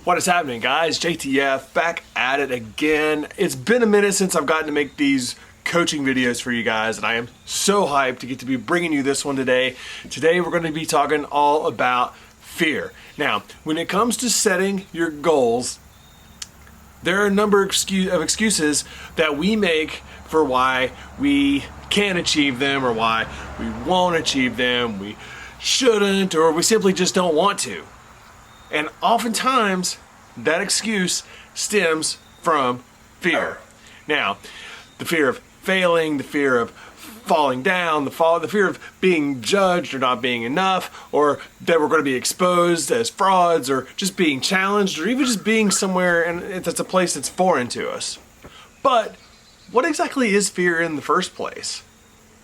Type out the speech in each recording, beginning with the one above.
What is happening, guys? JTF back at it again. It's been a minute since I've gotten to make these coaching videos for you guys, and I am so hyped to get to be bringing you this one today. Today we're going to be talking all about fear. Now, when it comes to setting your goals, there are a number of excuses that we make for why we can't achieve them, or why we won't achieve them, we shouldn't, or we simply just don't want to. And oftentimes, that excuse stems from fear. Now, the fear of failing, the fear of falling down, the fear of being judged or not being enough, or that we're going to be exposed as frauds, or just being challenged, or even just being somewhere and that's a place that's foreign to us. But what exactly is fear in the first place?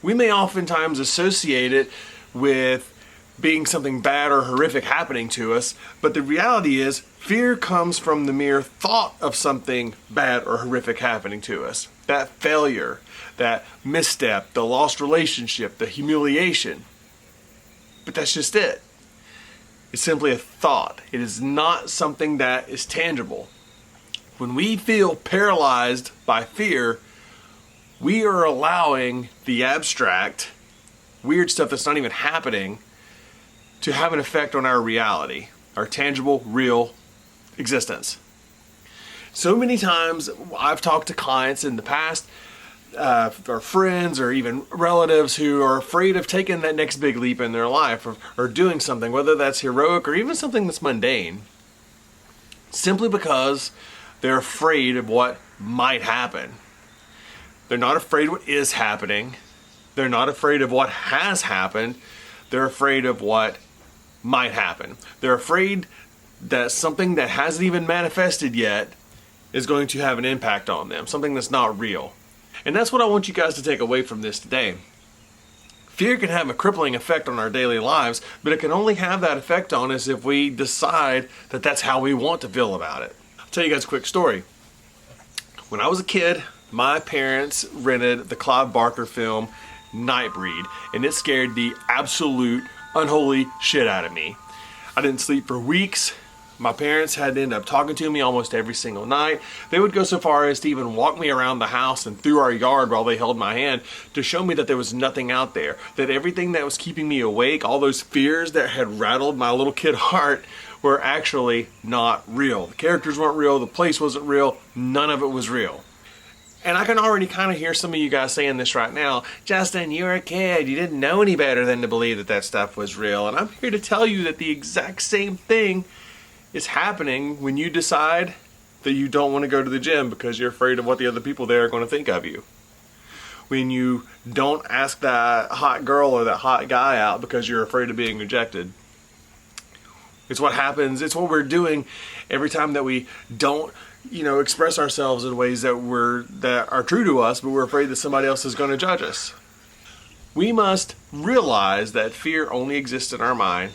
We may oftentimes associate it with being something bad or horrific happening to us, but the reality is fear comes from the mere thought of something bad or horrific happening to us. That failure, that misstep, the lost relationship, the humiliation. But that's just it. It's simply a thought. It is not something that is tangible. When we feel paralyzed by fear, we are allowing the abstract, weird stuff that's not even happening to have an effect on our reality, our tangible, real existence. So many times I've talked to clients in the past, or friends, or even relatives who are afraid of taking that next big leap in their life, or doing something, whether that's heroic or even something that's mundane, simply because they're afraid of what might happen. They're not afraid of what is happening. They're not afraid of what has happened. They're afraid of what might happen. They're afraid that something that hasn't even manifested yet is going to have an impact on them, something that's not real. And that's what I want you guys to take away from this today. Fear can have a crippling effect on our daily lives, but it can only have that effect on us if we decide that that's how we want to feel about it. I'll tell you guys a quick story. When I was a kid, my parents rented the Clive Barker film Nightbreed, and it scared the absolute unholy shit out of me. I didn't sleep for weeks. My parents had to end up talking to me almost every single night. They would go so far as to even walk me around the house and through our yard while they held my hand to show me that there was nothing out there, that everything that was keeping me awake, all those fears that had rattled my little kid heart, were actually not real. The characters weren't real, the place wasn't real, none of it was real. And I can already kind of hear some of you guys saying this right now. Justin, you're a kid. You didn't know any better than to believe that that stuff was real. And I'm here to tell you that the exact same thing is happening when you decide that you don't want to go to the gym because you're afraid of what the other people there are going to think of you. When you don't ask that hot girl or that hot guy out because you're afraid of being rejected. It's what happens. It's what we're doing every time that we don't express ourselves in ways that are true to us, but we're afraid that somebody else is going to judge us. We must realize that fear only exists in our mind.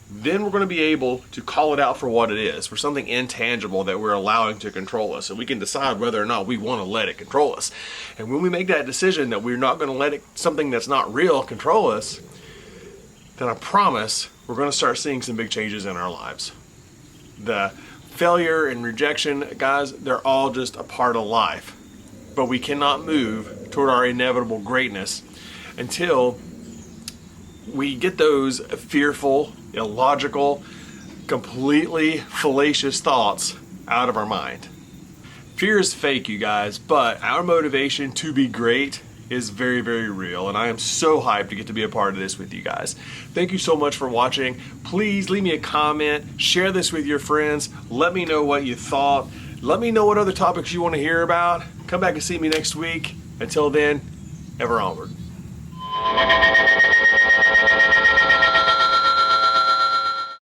Then we're going to be able to call it out for what it is, for something intangible that we're allowing to control us, and we can decide whether or not we want to let it control us. And when we make that decision that we're not going to let something that's not real control us, then I promise we're going to start seeing some big changes in our lives. The failure and rejection, guys, they're all just a part of life. But we cannot move toward our inevitable greatness until we get those fearful, illogical, completely fallacious thoughts out of our mind. Fear is fake, you guys, but our motivation to be great is very, very real, and I am so hyped to get to be a part of this with you guys. Thank you so much for watching. Please leave me a comment, share this with your friends, let me know what you thought, let me know what other topics you want to hear about. Come back and see me next week. Until then, ever onward.